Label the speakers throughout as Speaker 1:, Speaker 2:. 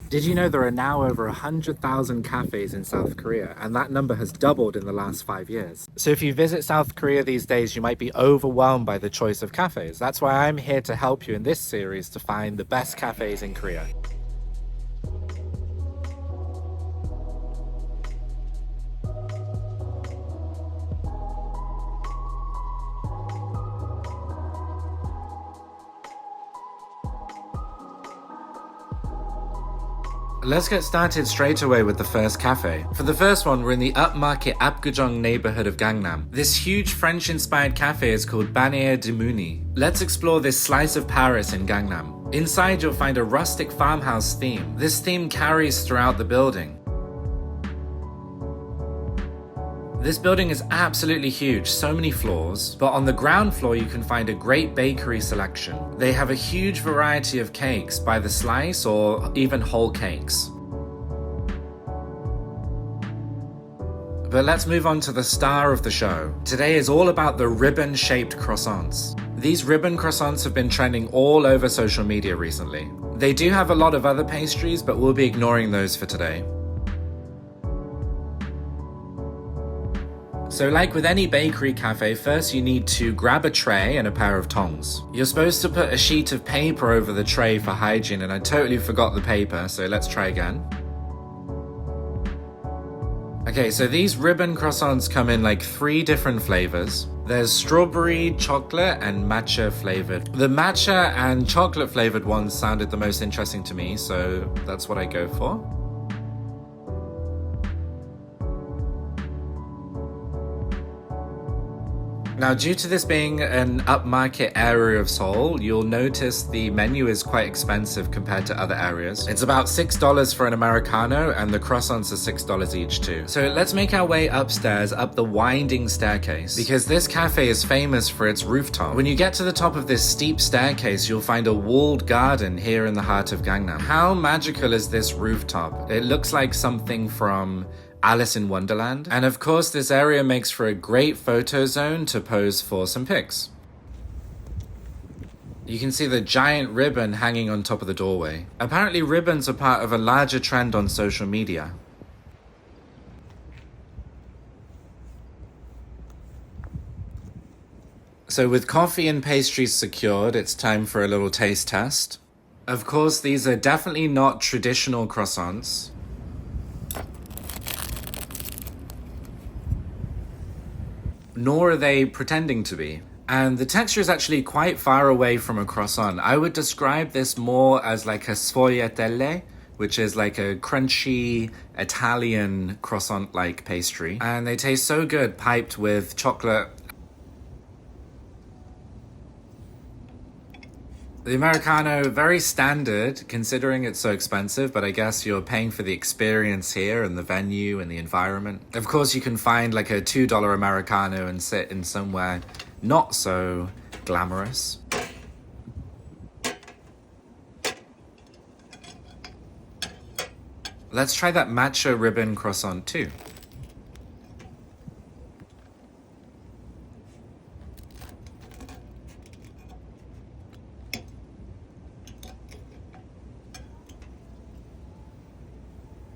Speaker 1: Did you know there are now over 100,000 cafes in South Korea, and that number has doubled in the last 5 years? So if you visit South Korea these days, you might be overwhelmed by the choice of cafes. That's why I'm here to help you in this series to find the best cafes in Korea. Let's get started straight away with the first cafe. For the first one, we're in the upmarket Apgujeong neighborhood of Gangnam. This huge French-inspired cafe is called Panier de Mooni. Let's explore this slice of Paris in Gangnam. Inside, you'll find a rustic farmhouse theme. This theme carries throughout the building. This building is absolutely huge, so many floors, but on the ground floor you can find a great bakery selection. They have a huge variety of cakes by the slice or even whole cakes. But let's move on to the star of the show. Today is all about the ribbon-shaped croissants. These ribbon croissants have been trending all over social media recently. They do have a lot of other pastries, but we'll be ignoring those for today. So like with any bakery cafe, first you need to grab a tray and a pair of tongs. You're supposed to put a sheet of paper over the tray for hygiene, and I totally forgot the paper, so let's try again. Okay, so these ribbon croissants come in like 3 different flavors. There's strawberry, chocolate, and matcha flavored. The matcha and chocolate flavored ones sounded the most interesting to me, so that's what I go for. Now, due to this being an upmarket area of Seoul, you'll notice the menu is quite expensive compared to other areas. It's about $6 for an Americano, and the croissants are $6 each too. So let's make our way upstairs up the winding staircase, because this cafe is famous for its rooftop. When you get to the top of this steep staircase, you'll find a walled garden here in the heart of Gangnam. How magical is this rooftop? It looks like something from Alice in Wonderland. And of course, this area makes for a great photo zone to pose for some pics. You can see the giant ribbon hanging on top of the doorway. Apparently, ribbons are part of a larger trend on social media. So with coffee and pastries secured, it's time for a little taste test. Of course, these are definitely not traditional croissants. Nor are they pretending to be. And the texture is actually quite far away from a croissant. I would describe this more as like a sfogliatelle, which is like a crunchy Italian croissant-like pastry. And they taste so good, piped with chocolate. The Americano, very standard, considering it's so expensive, but I guess you're paying for the experience here and the venue and the environment. Of course, you can find like a $2 Americano and sit in somewhere not so glamorous. Let's try that matcha ribbon croissant too.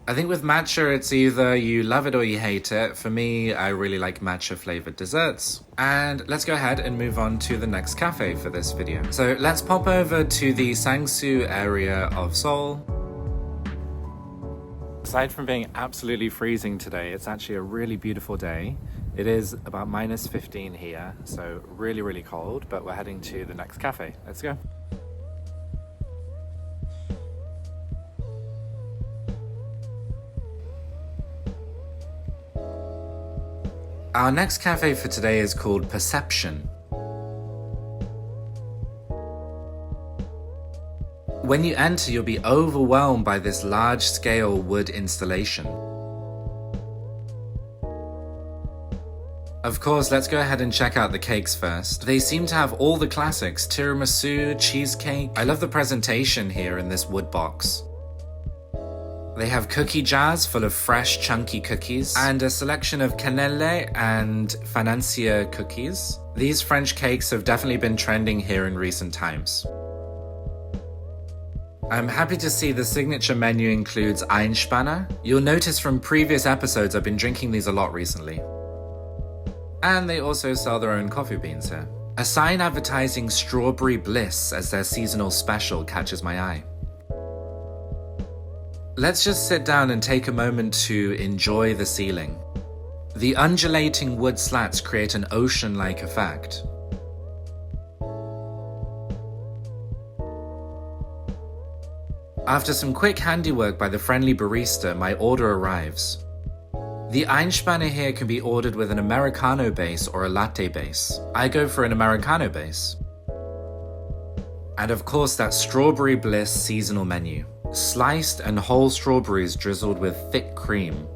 Speaker 1: I think with matcha, it's either you love it or you hate it. For me, I really like matcha flavored desserts. And let's go ahead and move on to the next cafe for this video. So let's pop over to the Sangsu area of Seoul. Aside from being absolutely freezing today, it's actually a really beautiful day. It is about -15 here, so really, really cold, but we're heading to the next cafe. Let's go. Our next cafe for today is called Perception. When you enter, you'll be overwhelmed by this large-scale wood installation. Of course, let's go ahead and check out the cakes first. They seem to have all the classics: tiramisu, cheesecake. I love the presentation here in this wood box. They have cookie jars full of fresh, chunky cookies and a selection of cannelle and financier cookies. These French cakes have definitely been trending here in recent times. I'm happy to see the signature menu includes Einspanner. You'll notice from previous episodes I've been drinking these a lot recently. And they also sell their own coffee beans here. A sign advertising Strawberry Bliss as their seasonal special catches my eye. Let's just sit down and take a moment to enjoy the ceiling. The undulating wood slats create an ocean-like effect. After some quick handiwork by the friendly barista, my order arrives. The Einspanner here can be ordered with an Americano base or a latte base. I go for an Americano base. And of course that Strawberry Bliss seasonal menu. Sliced and whole strawberries drizzled with thick cream.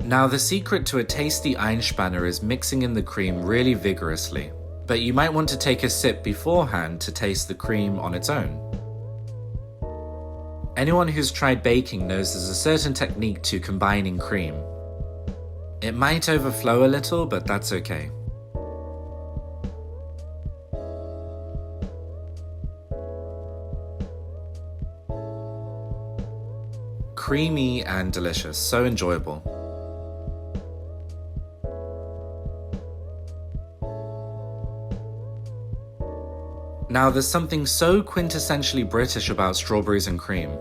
Speaker 1: Now the secret to a tasty Einspanner is mixing in the cream really vigorously. But you might want to take a sip beforehand to taste the cream on its own. Anyone who's tried baking knows there's a certain technique to combining cream. It might overflow a little, but that's okay. Creamy and delicious, so enjoyable. Now there's something so quintessentially British about strawberries and cream.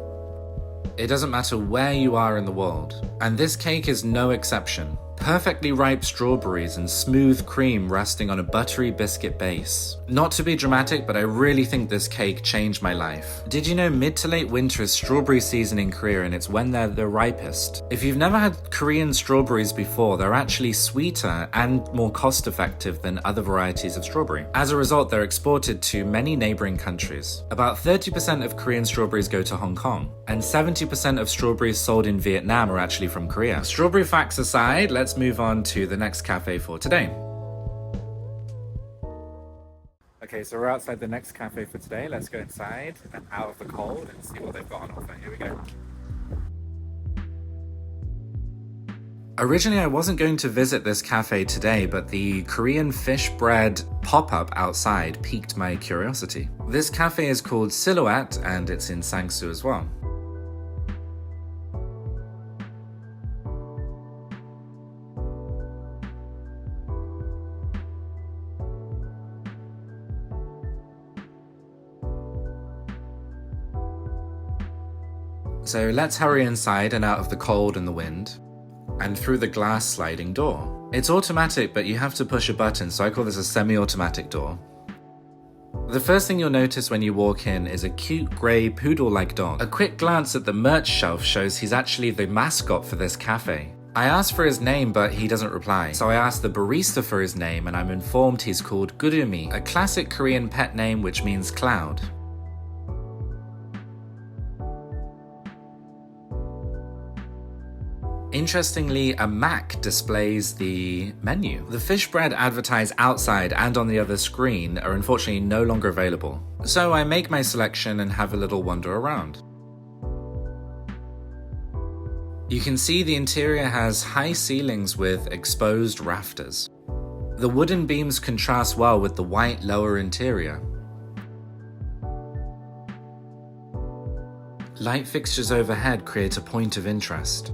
Speaker 1: It doesn't matter where you are in the world, and this cake is no exception. Perfectly ripe strawberries and smooth cream resting on a buttery biscuit base. Not to be dramatic, but I really think this cake changed my life. Did you know mid to late winter is strawberry season in Korea and it's when they're the ripest? If you've never had Korean strawberries before, they're actually sweeter and more cost effective than other varieties of strawberry. As a result, they're exported to many neighboring countries. About 30% of Korean strawberries go to Hong Kong, and 70% of strawberries sold in Vietnam are actually from Korea. Strawberry facts aside, let's move on to the next cafe for today. Okay, so we're outside the next cafe for today. Let's go inside and out of the cold and see what they've got on offer. Here we go. Originally, I wasn't going to visit this cafe today, but the Korean fish bread pop-up outside piqued my curiosity. This cafe is called Silhouette and it's in Sangsu as well. So let's hurry inside and out of the cold and the wind, and through the glass sliding door. It's automatic, but you have to push a button, so I call this a semi-automatic door. The first thing you'll notice when you walk in is a cute grey poodle-like dog. A quick glance at the merch shelf shows he's actually the mascot for this cafe. I asked for his name, but he doesn't reply. So I asked the barista for his name, and I'm informed he's called Gurumi, a classic Korean pet name which means cloud. Interestingly, a Mac displays the menu. The fish bread advertised outside and on the other screen are unfortunately no longer available. So I make my selection and have a little wander around. You can see the interior has high ceilings with exposed rafters. The wooden beams contrast well with the white lower interior. Light fixtures overhead create a point of interest.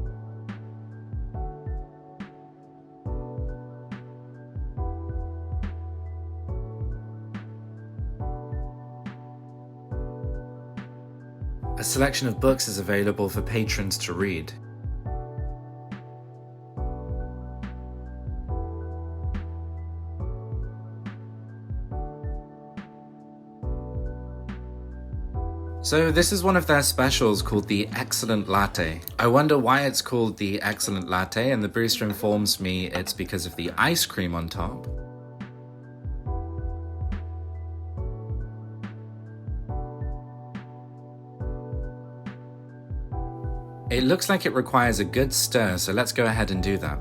Speaker 1: A selection of books is available for patrons to read. So this is one of their specials called the Excellent Latte. I wonder why it's called the Excellent Latte, and the barista informs me it's because of the ice cream on top. It looks like it requires a good stir, so let's go ahead and do that.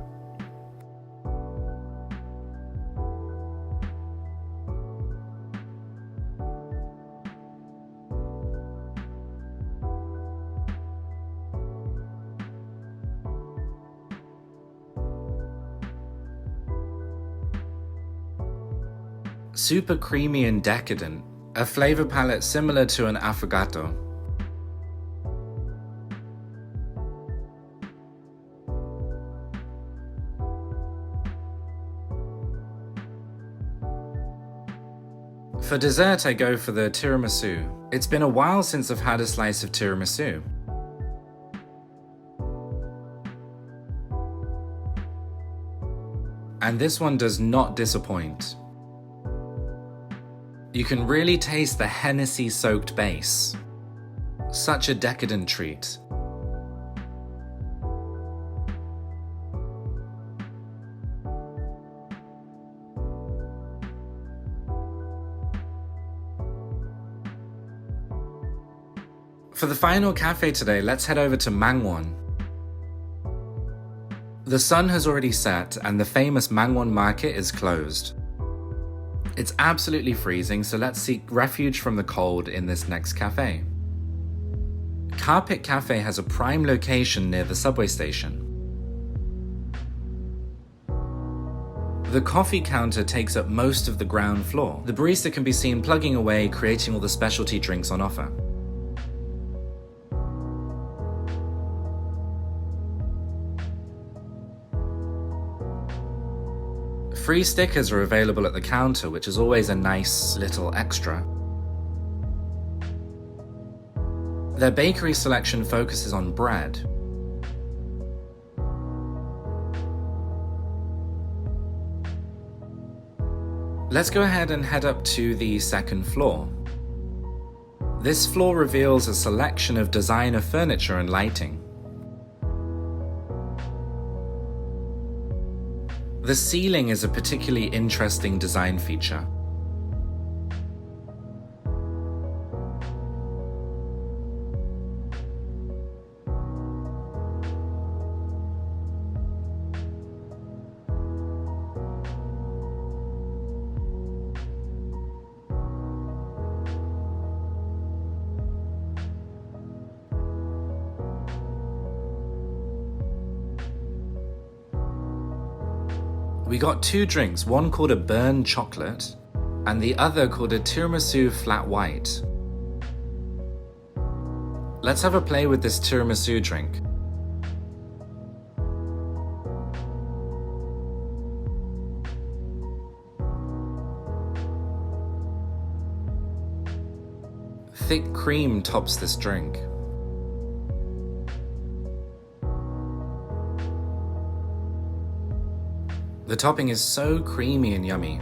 Speaker 1: Super creamy and decadent. a flavor palette similar to an affogato. For dessert, I go for the tiramisu. It's been a while since I've had a slice of tiramisu. And this one does not disappoint. You can really taste the Hennessy-soaked base. Such a decadent treat. For the final cafe today, let's head over to Mangwon. The sun has already set and the famous Mangwon market is closed. It's absolutely freezing, so let's seek refuge from the cold in this next cafe. Carpet Cafe has a prime location near the subway station. The coffee counter takes up most of the ground floor. The barista can be seen plugging away, creating all the specialty drinks on offer. Free stickers are available at the counter, which is always a nice little extra. Their bakery selection focuses on bread. Let's go ahead and head up to the second floor. This floor reveals a selection of designer furniture and lighting. The ceiling is a particularly interesting design feature. We got two drinks, one called a burn chocolate and the other called a tiramisu flat white. Let's have a play with this tiramisu drink. Thick cream tops this drink. The topping is so creamy and yummy.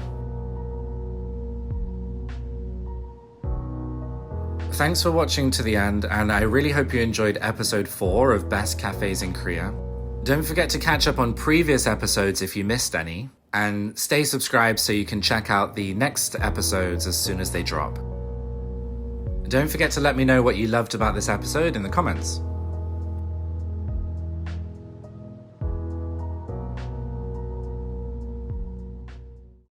Speaker 1: Thanks for watching to the end, and I really hope you enjoyed episode 4 of Best Cafes in Korea. Don't forget to catch up on previous episodes if you missed any, and stay subscribed so you can check out the next episodes as soon as they drop. Don't forget to let me know what you loved about this episode in the comments.